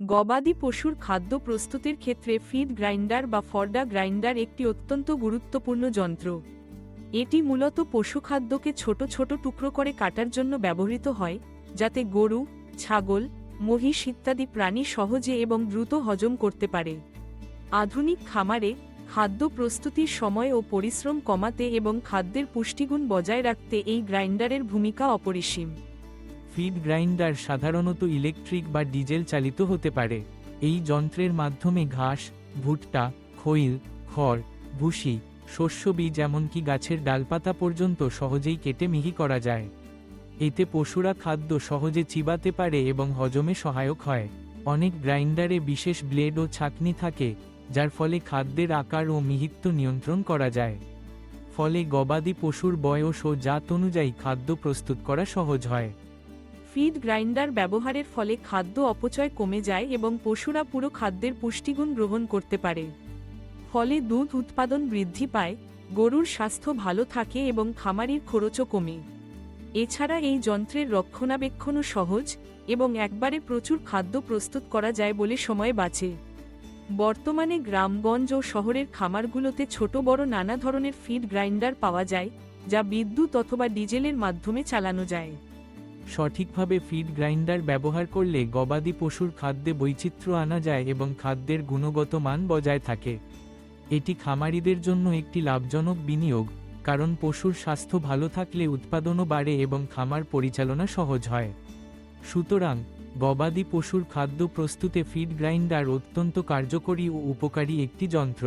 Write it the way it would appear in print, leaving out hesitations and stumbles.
গবাদি পশুর খাদ্য প্রস্তুতের ক্ষেত্রে ফিড গ্রাইন্ডার বা ফডা গ্রাইন্ডার একটি অত্যন্ত গুরুত্বপূর্ণ যন্ত্র। এটি মূলত পশুখাদ্যকে ছোট ছোট টুকরো করে কাটার জন্য ব্যবহৃত হয়, যাতে গরু, ছাগল, মহিষ ইত্যাদি প্রাণী সহজে এবং দ্রুত হজম করতে পারে। আধুনিক খামারে খাদ্য প্রস্তুতির সময় ও পরিশ্রম কমাতে এবং খাদ্যের পুষ্টিগুণ বজায় রাখতে এই গ্রাইন্ডারের ভূমিকা অপরিসীম। ফিড গ্রাইন্ডার সাধারণত ইলেকট্রিক বা ডিজেল চালিত হতে পারে। এই যন্ত্রের মাধ্যমে ঘাস, ভুট্টা, খৈল, খড়, ভুসি, শস্য বীজ এমনকি গাছের ডালপাতা পর্যন্ত সহজেই কেটে মিহি করা যায়। এতে পশুরা খাদ্য সহজে চিবাতে পারে এবং হজমে সহায়ক হয়। অনেক গ্রাইন্ডারে বিশেষ ব্লেড ও ছাঁকনি থাকে, যার ফলে খাদ্যের আকার ও মিহিত্ব নিয়ন্ত্রণ করা যায়। ফলে গবাদি পশুর বয়স ও জাত অনুযায়ী খাদ্য প্রস্তুত করা সহজ হয়। ফিড গ্রাইন্ডার ব্যবহারের ফলে খাদ্য অপচয় কমে যায় এবং পশুরা পুরো খাদ্যের পুষ্টিগুণ গ্রহণ করতে পারে। ফলে দুধ উৎপাদন বৃদ্ধি পায়, গরুর স্বাস্থ্য ভালো থাকে এবং খামারির খরচও কমে। এছাড়া এই যন্ত্রের রক্ষণাবেক্ষণও সহজ এবং একবারে প্রচুর খাদ্য প্রস্তুত করা যায় বলে সময় বাঁচে। বর্তমানে গ্রামগঞ্জ ও শহরের খামারগুলোতে ছোট বড় নানা ধরনের ফিড গ্রাইন্ডার পাওয়া যায়, যা বিদ্যুৎ অথবা ডিজেলের মাধ্যমে চালানো যায়। সঠিকভাবে ফিড গ্রাইন্ডার ব্যবহার করলে গবাদি পশুর খাদ্যে বৈচিত্র্য আনা যায় এবং খাদ্যের গুণগত মান বজায় থাকে। এটি খামারিদের জন্য একটি লাভজনক বিনিয়োগ, কারণ পশুর স্বাস্থ্য ভালো থাকলে উৎপাদনও বাড়ে এবং খামার পরিচালনা সহজ হয়। সুতরাং গবাদি পশুর খাদ্য প্রস্তুতে ফিড গ্রাইন্ডার অত্যন্ত কার্যকরী ও উপকারী একটি যন্ত্র।